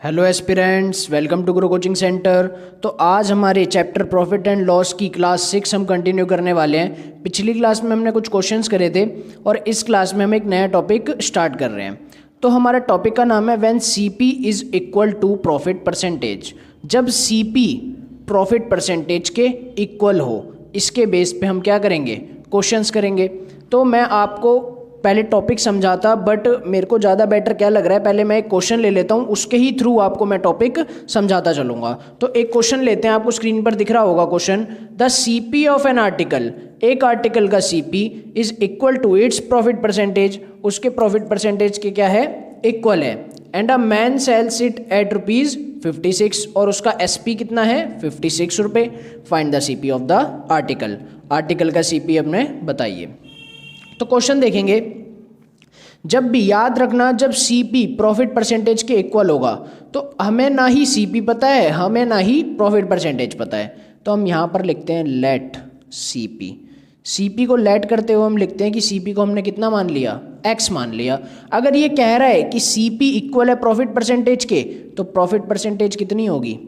Hello aspirants, welcome to Guru coaching centre. तो आज हमारे चैप्टर प्रॉफिट एंड लॉस की क्लास 6 हम कंटिन्यू करने वाले हैं। पिछली क्लास में हमने कुछ क्वेश्चंस करे थे और इस क्लास में हम एक नया टॉपिक स्टार्ट कर रहे हैं। तो हमारा टॉपिक का नाम है when CP is equal to profit percentage. जब सीपी प्रॉफिट परसेंटेज के इक्वल हो, इसके बेस पे हम क्या करेंगे, क्वेश्चंस करेंगे। तो मैं आपको पहले टॉपिक समझाता, बट मेरे को ज़्यादा बेटर क्या लग रहा है, पहले मैं एक क्वेश्चन ले लेता हूँ, उसके ही थ्रू आपको मैं टॉपिक समझाता चलूँगा। तो एक क्वेश्चन लेते हैं, आपको स्क्रीन पर दिख रहा होगा question. The CP of an article, एक आर्टिकल का CP is equal to its profit percentage, उसके प्रॉफिट परसेंटेज के क्या है, इक्वल है। And a man sells it at ₹56 और उसका एसपी कितना है, 56 रुपये। Find the CP of the article, article का सीपी हमें बताइए। तो क्वेश्चन देखेंगे, जब भी याद रखना, जब सीपी प्रॉफिट परसेंटेज के इक्वल होगा तो हमें ना ही सीपी पता है, हमें ना ही प्रॉफिट परसेंटेज पता है। तो हम यहाँ पर लिखते हैं लेट सीपी। सीपी को लेट करते हुए हम लिखते हैं कि सीपी को हमने कितना मान लिया, एक्स मान लिया। अगर ये कह रहा है कि सीपी इक्वल है प्रॉफिट परसेंटेज के, तो प्रॉफिट परसेंटेज कितनी होगी,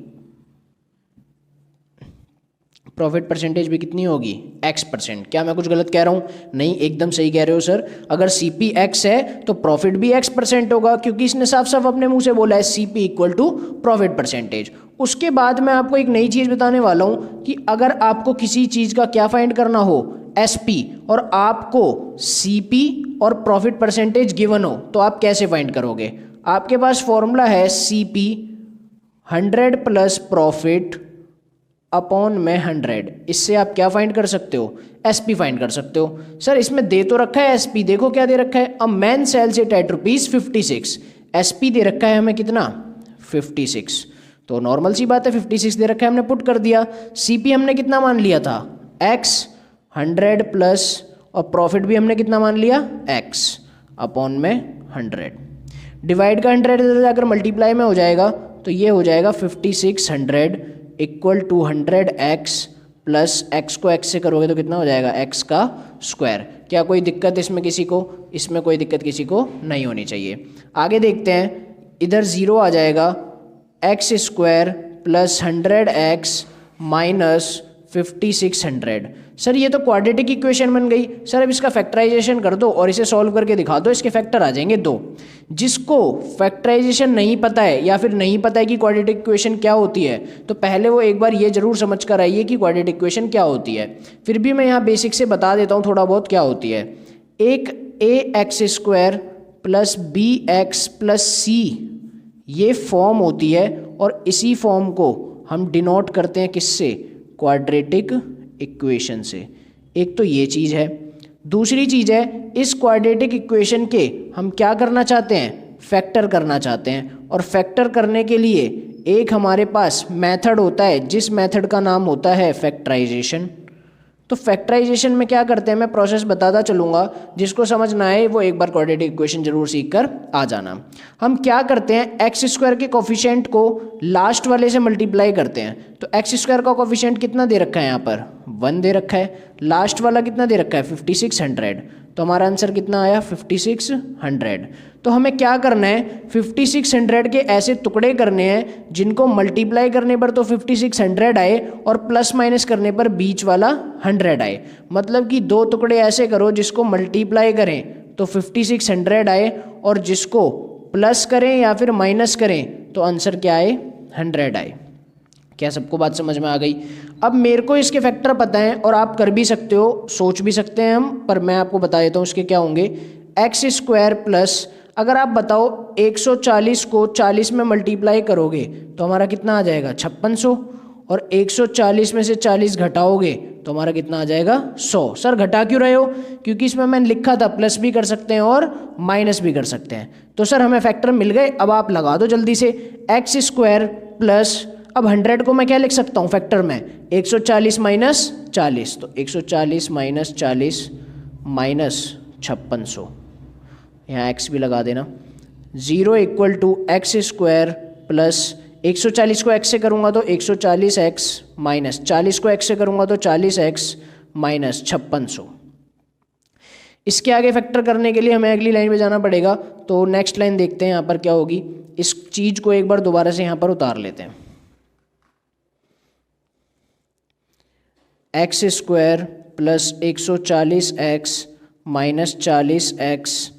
प्रॉफिट परसेंटेज भी कितनी होगी, x%। क्या मैं कुछ गलत कह रहा हूँ? नहीं, एकदम सही कह रहे हो सर। अगर सीपी x है तो प्रॉफिट भी x% होगा, क्योंकि इसने साफ साफ अपने मुंह से बोला है CP equal to profit percentage. उसके बाद मैं आपको एक नई चीज़ बताने वाला हूँ कि अगर आपको किसी चीज़ का क्या फाइंड करना हो, एसपी, और आपको सीपी और प्रॉफिट परसेंटेज गिवन हो, तो आप कैसे फाइंड करोगे? आपके पास फॉर्मूला है सीपी 100 प्लस प्रॉफिट अपॉन में 100। इससे आप क्या फाइंड कर सकते हो, एसपी फाइंड कर सकते हो। सर इसमें दे तो रखा है एसपी, देखो क्या दे रखा है, a man sells it at ₹56। SP दे रखा है हमें कितना, 56। तो नॉर्मल सी बात है, 56 दे रखा है, हमने पुट कर दिया। सीपी हमने कितना मान लिया था, एक्स, 100 प्लस, और प्रॉफिट भी हमने कितना मान लिया, एक्स अपॉन में 100। डिवाइड का 100 जाकर मल्टीप्लाई में हो जाएगा, तो ये हो जाएगा 5600 equal to 100x plus x को x से करोगे तो कितना हो जाएगा, x का स्क्वायर। क्या कोई दिक्कत इसमें किसी को? इसमें कोई दिक्कत किसी को नहीं होनी चाहिए। आगे देखते हैं, इधर 0 आ जाएगा, x square plus 100x minus 5600। Sir ये तो क्वाड्रेटिक इक्वेशन बन गई। सर अब इसका फैक्टराइजेशन कर दो और इसे सॉल्व करके दिखा दो, इसके फैक्टर आ जाएंगे 2। जिसको फैक्टराइजेशन नहीं पता है या फिर नहीं पता है कि क्वाड्रेटिक इक्वेशन क्या होती है, तो पहले वो एक बार ये जरूर समझ कर आइए कि क्वाड्रेटिक इक्वेशन क्या होती है। फिर भी मैं यहाँ बेसिक से बता देता हूँ थोड़ा बहुत क्या होती है। एक ax square plus bx plus c, ये फॉर्म होती है, और इसी फॉर्म को हम डिनोट करते हैं किससे, क्वाड्रेटिक इक्वेशन से। एक तो ये चीज़ है। दूसरी चीज़ है, इस क्वाड्रेटिक इक्वेशन के हम क्या करना चाहते हैं, फैक्टर करना चाहते हैं। और फैक्टर करने के लिए एक हमारे पास मेथड होता है, जिस मेथड का नाम होता है फैक्टराइजेशन। तो फैक्टराइजेशन में क्या करते हैं, मैं प्रोसेस बताता चलूँगा, जिसको समझ ना आए वो एक बार क्वाड्रेटिक इक्वेशन जरूर सीख कर आ जाना। हम क्या करते हैं, एक्स स्क्वायर के कोफिशिएंट को लास्ट वाले से मल्टीप्लाई करते हैं। तो एक्स स्क्वायर का कोफिशिएंट कितना दे रखा है, यहाँ पर 1 दे रखा है। लास्ट वाला कितना दे रखा है, 5600। तो हमारा आंसर कितना आया, 5600। तो हमें क्या करना है, 5600 के ऐसे टुकड़े करने हैं जिनको मल्टीप्लाई करने पर तो 5600 आए और प्लस माइनस करने पर बीच वाला 100 आए। मतलब कि 2 टुकड़े ऐसे करो जिसको मल्टीप्लाई करें तो 5600 आए, और जिसको प्लस करें या फिर माइनस करें तो आंसर क्या आए, 100 आए। क्या सबको बात समझ में आ गई? अब मेरे को इसके फैक्टर पता है और आप कर भी सकते हो, सोच भी सकते हैं हम, पर मैं आपको बता देता हूँ उसके क्या होंगे। एक्स स्क्वायर प्लस, अगर आप बताओ 140 को 40 में मल्टीप्लाई करोगे तो हमारा कितना आ जाएगा, 5600, और 140 में से 40 घटाओगे तो हमारा कितना आ जाएगा, 100। सर घटा क्यों रहे हो? क्योंकि इसमें मैंने लिखा था प्लस भी कर सकते हैं और माइनस भी कर सकते हैं। तो सर हमें फैक्टर मिल गए, अब आप लगा दो जल्दी से। एक्स स्क्वायर प्लस, अब 100 को मैं क्या लिख सकता हूँ फैक्टर में, 140 माइनस 40, तो 140 माइनस 40 माइनस 5600, यहाँ एक्स भी लगा देना। 0 equal to x square plus 140 को एक्स से करूँगा तो 140x माइनस 40 को एक्स से करूँगा तो 40x माइनस 5600। इसके आगे फैक्टर करने के लिए हमें अगली लाइन पे जाना पड़ेगा। तो नेक्स्ट लाइन देखते हैं यहाँ पर क्या होगी। इस चीज़ को एक बार दोबारा से यहाँ पर उतार लेते हैं। X square plus 140x minus 40x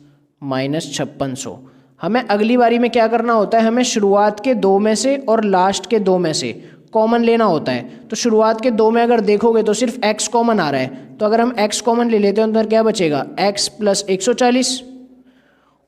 minus 5600। हमें अगली बारी में क्या करना होता है, हमें शुरुआत के दो में से और लास्ट के दो में से कॉमन लेना होता है। तो शुरुआत के दो में अगर देखोगे तो सिर्फ x कॉमन आ रहा है, तो अगर हम x कॉमन ले लेते हैं तो अंदर क्या बचेगा, x प्लस 140,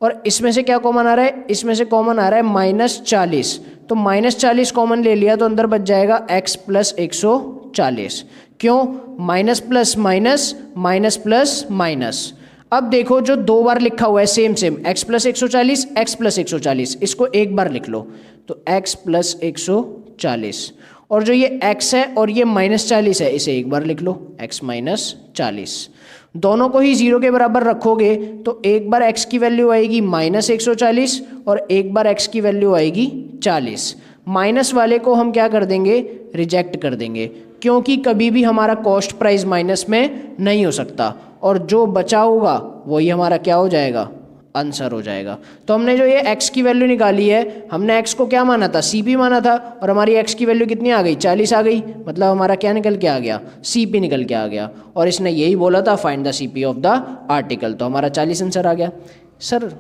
और इसमें से क्या कॉमन आ रहा है, इसमें से कॉमन आ रहा है माइनस 40, तो माइनस 40 कॉमन ले लिया तो अंदर बच जाएगा x प्लस 140। क्यों, minus plus minus, minus plus minus. अब देखो जो दो बार लिखा हुआ है same x plus 140, x plus 140, इसको एक बार लिख लो तो x प्लस 140, और जो ये x है और ये माइनस 40 है इसे एक बार लिख लो x माइनस 40। दोनों को ही 0 के बराबर रखोगे तो एक बार x की वैल्यू आएगी माइनस 140 और एक बार x की वैल्यू आएगी 40। माइनस वाले को हम क्या कर देंगे, रिजेक्ट कर देंगे, क्योंकि कभी भी हमारा कॉस्ट प्राइस माइनस में नहीं हो सकता, और जो बचा होगा वही हमारा क्या हो जाएगा, आंसर हो जाएगा। तो हमने जो ये x की वैल्यू निकाली है, हमने x को क्या माना था, CP माना था, और हमारी x की वैल्यू कितनी आ गई, 40 आ गई, मतलब हमारा क्या निकल के आ गया, CP निकल के आ गया। और इसने यही बोला था find the CP of the article, तो हमारा 40 आंसर आ गया। सर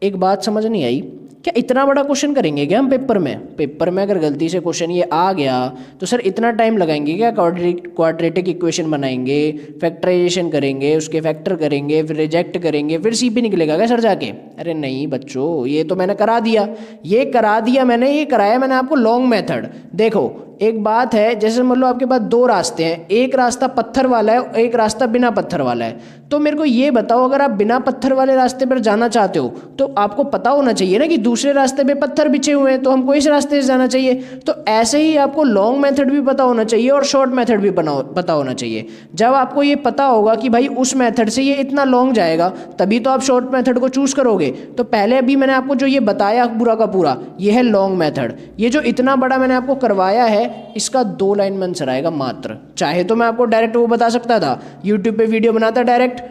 एक बात समझ नहीं आई, क्या इतना बड़ा क्वेश्चन करेंगे क्या हम पेपर में? पेपर में अगर गलती से क्वेश्चन ये आ गया तो सर इतना टाइम लगाएंगे क्या? क्वाड्रेटिक इक्वेशन बनाएंगे, फैक्टराइजेशन करेंगे, उसके फैक्टर करेंगे, फिर रिजेक्ट करेंगे, फिर CP निकलेगा क्या सर जाके? अरे नहीं बच्चों, ये तो मैंने करा दिया, मैंने ये कराया मैंने आपको लॉन्ग मेथड। देखो एक बात है, जैसे मान लो आपके पास दो रास्ते हैं, एक रास्ता पत्थर वाला है और एक रास्ता बिना पत्थर वाला है, तो मेरे को ये बताओ अगर आप बिना पत्थर वाले रास्ते पर जाना चाहते हो तो आपको पता होना चाहिए ना कि दूसरे रास्ते पे पत्थर बिछे हुए हैं, तो हमको इस रास्ते से जाना चाहिए। तो ऐसे ही आपको लॉन्ग मेथड भी पता होना चाहिए और शॉर्ट मेथड भी पता होना चाहिए। जब आपको ये पता होगा कि भाई उस मेथड से ये इतना लॉन्ग जाएगा तभी तो आप शॉर्ट मेथड को चूज करोगे। तो पहले अभी मैंने आपको जो ये बताया पूरा का पूरा, ये है लॉन्ग मेथड। ये जो इतना बड़ा मैंने आपको करवाया है इसका 2 लाइन में आंसर आएगा मात्र। चाहे तो मैं आपको डायरेक्ट वो बता सकता था, यूट्यूब पे वीडियो बनाता direct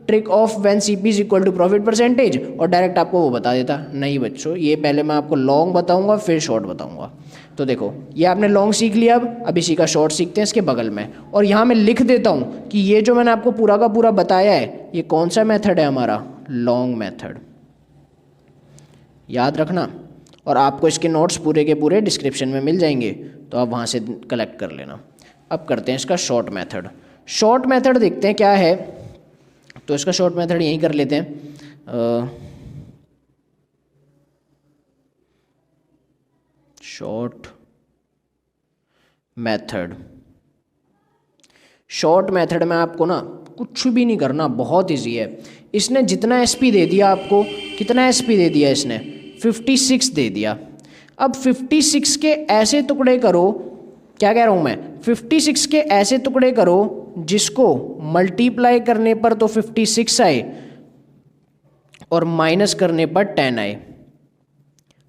trick of when CP is equal to profit percentage, और डायरेक्ट आपको वो बता देता। नहीं बच्चों, ये पहले मैं आपको लॉन्ग बताऊंगा फिर शॉर्ट बताऊंगा। तो देखो ये आपने लॉन्ग सीख लिया, अब इसी का शॉर्ट सीखते हैं इसके बगल में। और यहाँ मैं लिख देता हूँ कि ये जो मैंने आपको पूरा का पूरा बताया है ये कौन सा मेथड है हमारा, लॉन्ग मेथड। याद रखना, और आपको इसके नोट्स पूरे के पूरे डिस्क्रिप्शन में मिल जाएंगे, तो आप वहाँ से कलेक्ट कर लेना। अब करते हैं इसका शॉर्ट मेथड। शॉर्ट मेथड देखते हैं क्या है, तो इसका शॉर्ट मेथड यहीं कर लेते हैं। शॉर्ट मेथड में आपको ना कुछ भी नहीं करना, बहुत इजी है। इसने जितना SP दे दिया आपको, कितना SP दे दिया इसने, 56 दे दिया। अब 56 के ऐसे टुकड़े करो, क्या कह रहा हूँ मैं, 56 के ऐसे टुकड़े करो जिसको मल्टीप्लाई करने पर तो 56 आए और माइनस करने पर 10 आए।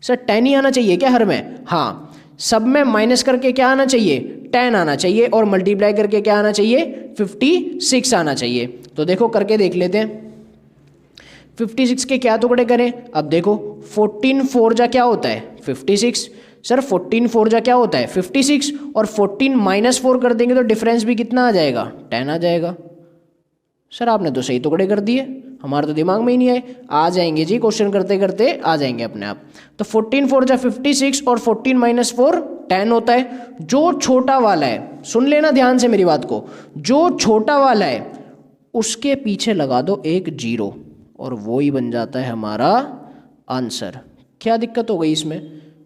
सर 10 ही आना चाहिए क्या हर में? हाँ, सब में माइनस करके क्या आना चाहिए, 10 आना चाहिए, और मल्टीप्लाई करके क्या आना चाहिए, 56 आना चाहिए। तो देखो करके देख लेते हैं। 56 के क्या टुकड़े करें? अब देखो 14 4 जा क्या होता है, 56। सर 14 4 जा क्या होता है, 56, और 14 माइनस 4 कर देंगे तो डिफरेंस भी कितना आ जाएगा, 10 आ जाएगा। सर आपने तो सही टुकड़े कर दिए, हमारे तो दिमाग में ही नहीं आए। आ जाएंगे जी, क्वेश्चन करते करते आ जाएंगे अपने आप। तो 14 4 जा 56 और 14 माइनस 4 10 होता है। जो छोटा वाला है, सुन लेना ध्यान से मेरी बात को, जो छोटा वाला है उसके पीछे लगा दो एक 0 और वो ही बन जाता है हमारा आंसर। क्या दिक्कत हो गई इसमें?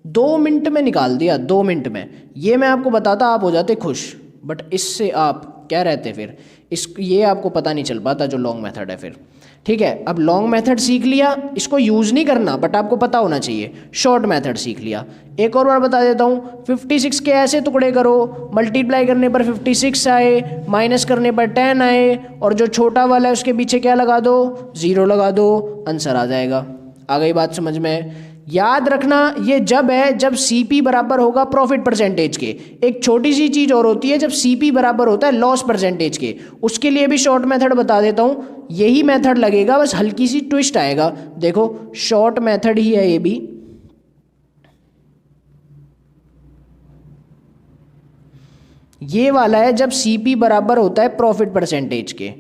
2 मिनट में निकाल दिया, 2 मिनट में। ये मैं आपको बताता आप हो जाते खुश, बट इससे आप क्या रहते फिर, ये आपको पता नहीं चल पाता जो लॉन्ग मेथड है फिर। ठीक है, अब लॉन्ग मेथड सीख लिया, इसको यूज़ नहीं करना बट आपको पता होना चाहिए। शॉर्ट मेथड सीख लिया। एक और बार बता देता हूँ, 56 के ऐसे टुकड़े करो, मल्टीप्लाई करने पर 56 आए, माइनस करने पर 10 आए, और जो छोटा वाला है उसके पीछे क्या लगा दो, 0 लगा दो, आंसर आ जाएगा। आ गई बात समझ में? याद रखना ये जब है जब CP बराबर होगा प्रॉफिट परसेंटेज के। एक छोटी सी चीज़ और होती है जब CP बराबर होता है लॉस परसेंटेज के, उसके लिए भी शॉर्ट मेथड बता देता हूँ। यही मेथड लगेगा, बस हल्की सी ट्विस्ट आएगा। देखो शॉर्ट मेथड ही है ये भी, ये वाला है जब CP बराबर होता है प्रॉफिट परसेंटेज के,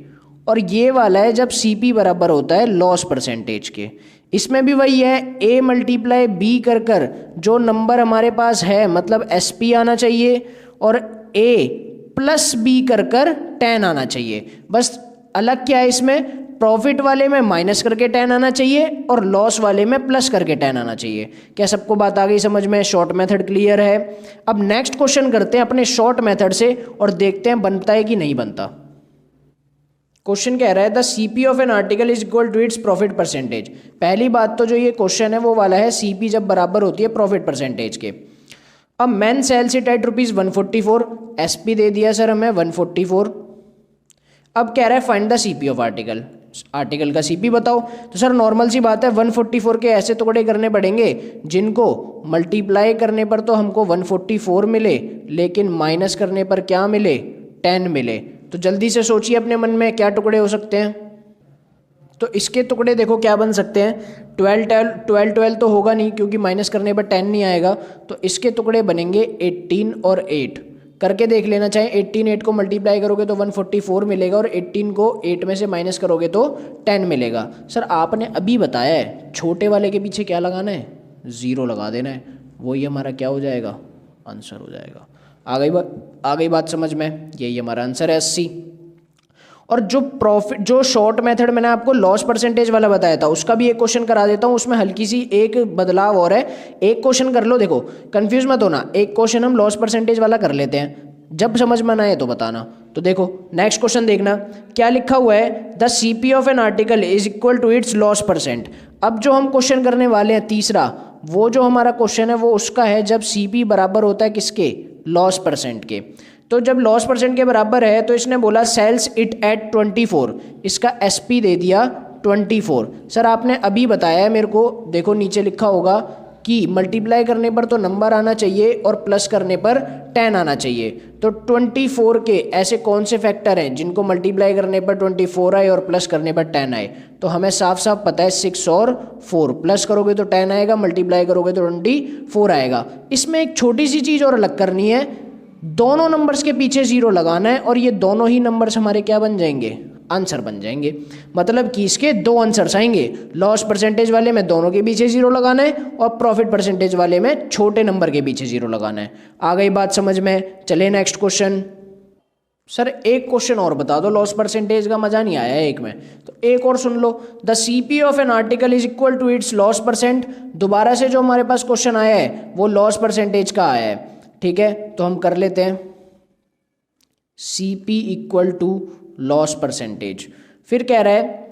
और ये वाला है जब CP बराबर होता है लॉस परसेंटेज के। इसमें भी वही है, A मल्टीप्लाई B कर जो नंबर हमारे पास है मतलब SP आना चाहिए, और A प्लस B कर 10 आना चाहिए। बस अलग क्या है इसमें, प्रॉफिट वाले में माइनस करके 10 आना चाहिए और लॉस वाले में प्लस करके 10 आना चाहिए। क्या सबको बात आ गई समझ में? शॉर्ट मेथड क्लियर है। अब नेक्स्ट क्वेश्चन करते हैं अपने शॉर्ट मेथड से और देखते हैं बनता है कि नहीं बनता। क्वेश्चन कह रहा है the CP of an article is equal to its profit percentage. पहली बात तो जो ये क्वेश्चन है वो वाला है CP जब बराबर होती है प्रॉफिट परसेंटेज के। अब man sells it at ₹144, SP दे दिया सर हमें 144। अब कह रहा है find the CP of article, article का CP बताओ। तो सर नॉर्मल सी बात है 144 के ऐसे टुकड़े करने पड़ेंगे जिनको मल्टीप्लाई करने पर तो हमको 144 मिले, लेकिन माइनस करने पर क्या मिले, 10 मिले। तो जल्दी से सोचिए अपने मन में क्या टुकड़े हो सकते हैं। तो इसके टुकड़े देखो क्या बन सकते हैं, 12 तो होगा नहीं क्योंकि माइनस करने पर 10 नहीं आएगा। तो इसके टुकड़े बनेंगे 18 और 8। करके देख लेना चाहें, 18 8 को मल्टीप्लाई करोगे तो 144 मिलेगा, और 18 को 8 में से माइनस करोगे तो 10 मिलेगा। सर आपने अभी बताया है छोटे वाले के पीछे क्या लगाना है, 0 लगा देना है, वही हमारा क्या हो जाएगा, आंसर हो जाएगा। आ गई बात समझ में, यही हमारा आंसर है 80। और जो शॉर्ट मेथड मैंने आपको लॉस परसेंटेज वाला बताया था उसका भी एक क्वेश्चन करा देता हूँ। उसमें हल्की सी एक बदलाव और है, एक क्वेश्चन कर लो, देखो कंफ्यूज मत होना। एक क्वेश्चन हम लॉस परसेंटेज वाला कर लेते हैं, जब समझ में ना आए तो बताना। तो देखो नेक्स्ट क्वेश्चन देखना क्या लिखा हुआ है, the CP of an article is equal to its loss percent. अब जो हम क्वेश्चन करने वाले हैं तीसरा, वो जो हमारा क्वेश्चन है वो उसका है जब CP बराबर होता है किसके, लॉस परसेंट के। तो जब लॉस परसेंट के बराबर है तो इसने बोला सेल्स इट एट 24, इसका SP दे दिया 24। सर आपने अभी बताया है मेरे को, देखो नीचे लिखा होगा कि मल्टीप्लाई करने पर तो नंबर आना चाहिए और प्लस करने पर 10 आना चाहिए। तो 24 के ऐसे कौन से फैक्टर हैं जिनको मल्टीप्लाई करने पर 24 आए और प्लस करने पर 10 आए? तो हमें साफ साफ पता है 6 और 4, प्लस करोगे तो 10 आएगा, मल्टीप्लाई करोगे तो 24 आएगा। इसमें एक छोटी सी चीज़ और अलग करनी है, दोनों नंबर्स के पीछे 0 लगाना है और ये दोनों ही नंबर्स हमारे क्या बन जाएंगे, आंसर बन जाएंगे। मतलब कि इसके 2 आंसर्स आएंगे, लॉस परसेंटेज वाले में दोनों के पीछे 0 लगाना है और प्रॉफिट परसेंटेज वाले में छोटे नंबर के पीछे 0 लगाना है। आ गई बात समझ में? चले नेक्स्ट क्वेश्चन। सर एक क्वेश्चन और बता दो, लॉस परसेंटेज का मजा नहीं आया है एक में, तो एक और सुन लो। The CP of an article is equal to its loss percent. दोबारा से जो हमारे पास क्वेश्चन आया है वो लॉस परसेंटेज का आया है, ठीक है। तो हम कर लेते हैं CP equal to loss percentage. फिर कह रहा है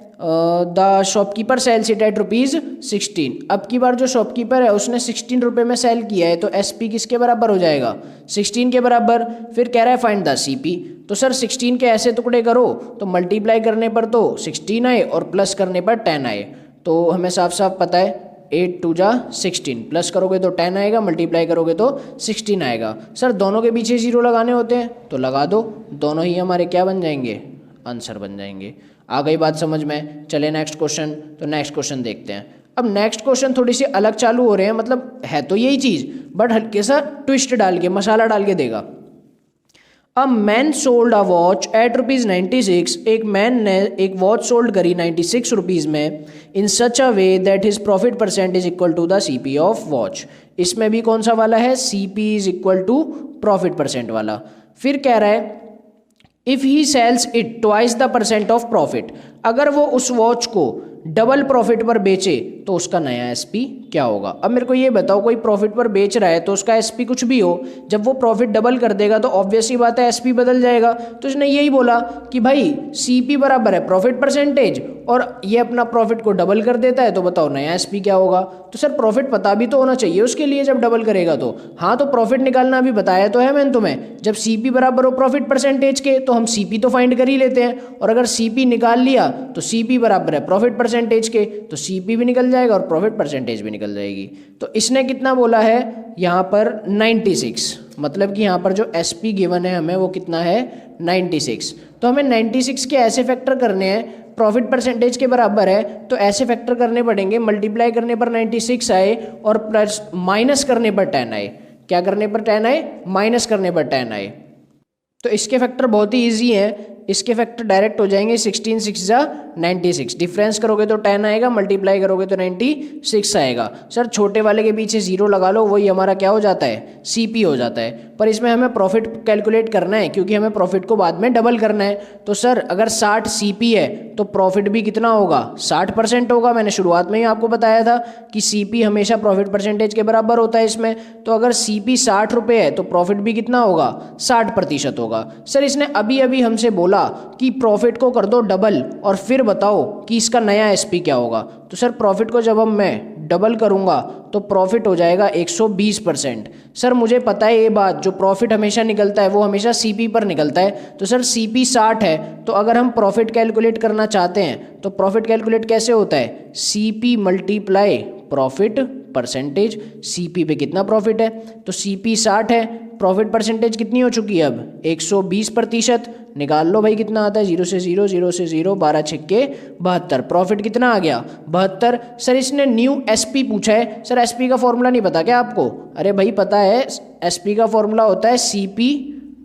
the shopkeeper sells it at ₹16। अब की बार जो शॉपकीपर है उसने 16 रुपये में सेल किया है, तो SP किसके बराबर हो जाएगा, 16 के बराबर। फिर कह रहा है फाइंड द CP। तो सर 16 के ऐसे टुकड़े करो तो मल्टीप्लाई करने पर तो 16 आए और प्लस करने पर 10 आए। तो हमें साफ साफ पता है 8 2 जा 16, प्लस करोगे तो 10 आएगा, मल्टीप्लाई करोगे तो 16 आएगा। सर दोनों के पीछे 0 लगाने होते हैं तो लगा दो, दोनों ही हमारे क्या बन जाएंगे, आंसर बन जाएंगे। आ गई बात समझ में? चले नेक्स्ट क्वेश्चन। तो नेक्स्ट क्वेश्चन देखते हैं। अब नेक्स्ट क्वेश्चन थोड़ी सी अलग चालू हो रहे हैं, मतलब है तो यही चीज़ बट हल्के सा ट्विस्ट डाल के, मसाला डाल के देगा। A man sold a watch at ₹96। एक मैन ने एक वॉच सोल्ड करी 96 रुपीज़ में, in such a way that his profit percent is equal to the CP of watch. इसमें भी कौन सा वाला है, CP is equal to profit percent वाला। फिर कह रहा है if he sells it twice the percent of profit. अगर वो उस वॉच को डबल प्रॉफिट पर बेचे तो उसका नया SP क्या होगा। अब मेरे को ये बताओ, कोई प्रॉफिट पर बेच रहा है तो उसका SP कुछ भी हो, जब वो प्रॉफिट डबल कर देगा तो ऑब्वियस ही बात है SP बदल जाएगा। तो इसने यही बोला कि भाई CP बराबर है प्रॉफिट परसेंटेज और ये अपना प्रॉफिट को डबल कर देता है, तो बताओ नया SP क्या होगा। तो सर प्रॉफिट पता भी तो होना चाहिए उसके लिए जब डबल करेगा तो। हाँ तो प्रॉफिट निकालना अभी बताया तो है मैंने तुम्हें, जब CP बराबर हो प्रॉफिट परसेंटेज के तो हम CP तो फाइंड कर ही लेते हैं, और अगर CP निकाल लिया तो CP बराबर है प्रॉफिट परसेंटेज के, तो CP भी निकल जाएगा और प्रॉफिट परसेंटेज भी निकल जाएगी। तो इसने कितना बोला है यहाँ पर 96, मतलब कि यहाँ पर जो SP गिवन है हमें वो कितना है 96। तो हमें 96 के ऐसे फैक्टर करने हैं, प्रॉफिट परसेंटेज के बराबर है तो ऐसे फैक्टर करने पड़ेंगे, मल्टीप्लाई करने पर 96 आए और प्लस माइनस करने पर 10 आए। क्या करने पर 10 आए, माइनस करने पर 10 आए। तो इसके फैक्टर बहुत ही ईजी हैं, इसके फैक्टर डायरेक्ट हो जाएंगे 16 6 जा 96, डिफरेंस करोगे तो 10 आएगा, मल्टीप्लाई करोगे तो 96 आएगा। सर छोटे वाले के पीछे जीरो लगा लो, वही हमारा क्या हो जाता है, सीपी हो जाता है। पर इसमें हमें प्रॉफिट कैलकुलेट करना है क्योंकि हमें प्रॉफिट को बाद में डबल करना है। तो सर अगर 60 सीपी है तो प्रॉफिट भी कितना होगा, 60% होगा। मैंने शुरुआत में ही आपको बताया था कि सीपी हमेशा प्रॉफिट परसेंटेज के बराबर होता है इसमें। तो अगर सीपी 60 रुपये है तो प्रॉफिट भी कितना होगा, 60% होगा। सर इसने अभी अभी हमसे बोला कि प्रॉफिट को कर दो डबल और फिर बताओ कि इसका नया एसपी क्या होगा। तो सर प्रॉफिट को जब मैं डबल करूंगा तो प्रॉफिट हो जाएगा 120%। सर मुझे पता है ये बात, जो प्रॉफिट हमेशा निकलता है वो हमेशा सीपी पर निकलता है। तो सर सीपी 60 है, तो अगर हम प्रॉफिट कैलकुलेट करना चाहते हैं तो प्रॉफिट कैलकुलेट कैसे होता है, CP multiply profit percentage. CP पे कितना प्रॉफिट है, तो सीपी 60 है, प्रॉफिट परसेंटेज कितनी हो चुकी है अब, 120%। निकाल लो भाई कितना आता है, 0 से 0, 0 से 0, 12 छिक्के 72। प्रॉफिट कितना आ गया, 72। सर इसने न्यू एसपी पूछा है। सर एसपी का फॉर्मूला नहीं पता क्या आपको? अरे भाई पता है, एसपी का फॉर्मूला होता है सीपी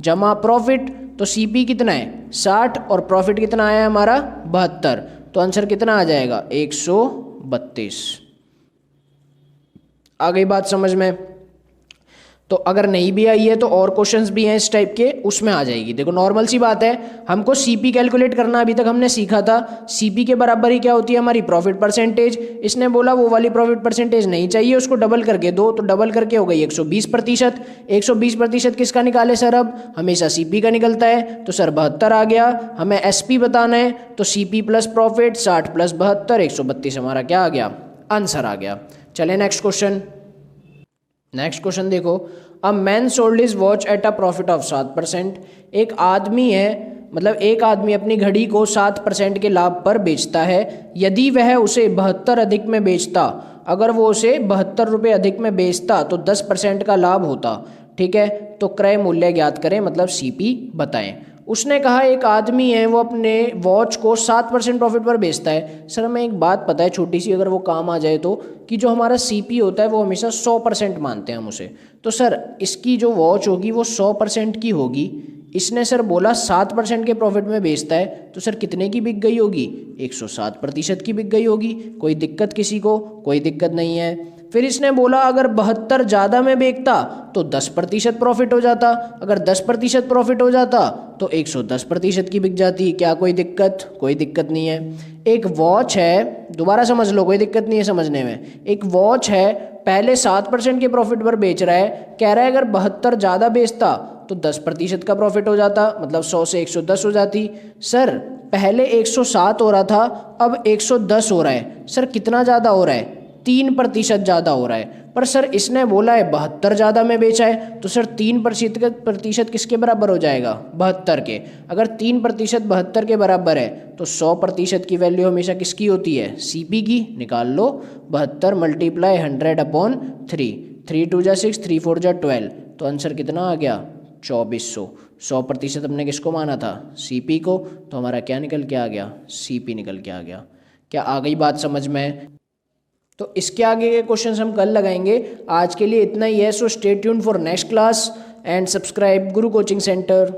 जमा प्रॉफिट। तो सीपी कितना है 60 और प्रॉफिट कितना आया है हमारा 72, तो आंसर कितना आ जाएगा 132। आ गई बात समझ में? तो अगर नहीं भी आई है तो और क्वेश्चंस भी हैं इस टाइप के, उसमें आ जाएगी। देखो नॉर्मल सी बात है, हमको सीपी कैलकुलेट करना अभी तक हमने सीखा था। सीपी के बराबर ही क्या होती है हमारी प्रॉफिट परसेंटेज। इसने बोला वो वाली प्रॉफिट परसेंटेज नहीं चाहिए, उसको डबल करके दो, तो डबल करके हो गई 120%। 120% किसका निकाले सर, अब हमेशा सीपी का निकलता है। तो सर 72 आ गया। हमें एसपी बताना है तो सीपी प्लस प्रॉफिट 60 प्लस 72, 132 हमारा क्या आ गया, आंसर आ गया। चले नेक्स्ट क्वेश्चन। नेक्स्ट क्वेश्चन देखो, अ man sold his watch at a profit of 7%। एक आदमी है, मतलब एक आदमी अपनी घड़ी को 7% के लाभ पर बेचता है। यदि वह उसे 72 अधिक में बेचता, अगर वो उसे 72 रुपये अधिक में बेचता तो 10% का लाभ होता। ठीक है, तो क्रय मूल्य ज्ञात करें, मतलब सीपी बताएं। उसने कहा एक आदमी है वो अपने वॉच को 7% प्रॉफिट पर बेचता है। सर हमें एक बात पता है छोटी सी, अगर वो काम आ जाए तो, कि जो हमारा सीपी होता है वो हमेशा 100% मानते हैं हम उसे। तो सर इसकी जो वॉच होगी वो 100% की होगी। इसने सर बोला 7% के प्रॉफिट में बेचता है, तो सर कितने की बिक गई होगी, 107% की बिक गई होगी। कोई दिक्कत किसी को? कोई दिक्कत नहीं है। फिर इसने बोला अगर 72 ज़्यादा में बेचता तो 10% प्रॉफिट हो जाता। अगर 10% प्रॉफिट हो जाता तो 110% की बिक जाती। क्या कोई दिक्कत? कोई दिक्कत नहीं है। एक वॉच है, दोबारा समझ लो, कोई दिक्कत नहीं है समझने में। एक वॉच है, पहले 7% के प्रॉफिट पर बेच रहा है, कह रहा है अगर 72 ज़्यादा बेचता तो 10% का प्रॉफिट हो जाता, मतलब 100 से 110 हो जाती। सर पहले 107 हो रहा था, अब 110 हो रहा है। सर कितना ज़्यादा हो रहा है, 3% ज़्यादा हो रहा है। पर सर इसने बोला है 72 ज़्यादा में बेचा है, तो सर 3% किसके बराबर हो जाएगा, 72 के। अगर 3% 72 के बराबर है तो 100% की वैल्यू हमेशा किसकी होती है, सीपी की। निकाल लो, 72 मल्टीप्लाई 100/3, 3 2 जा 6, 3 4 जा 12, तो आंसर कितना आ गया, 2400। 100% हमने किसको माना था, सीपी को, तो हमारा क्या निकल के आ गया, सीपी निकल के आ गया। क्या आ गई बात समझ में? तो इसके आगे के क्वेश्चंस हम कल लगाएंगे। आज के लिए इतना ही है। So stay tuned for next class and subscribe Guru coaching centre.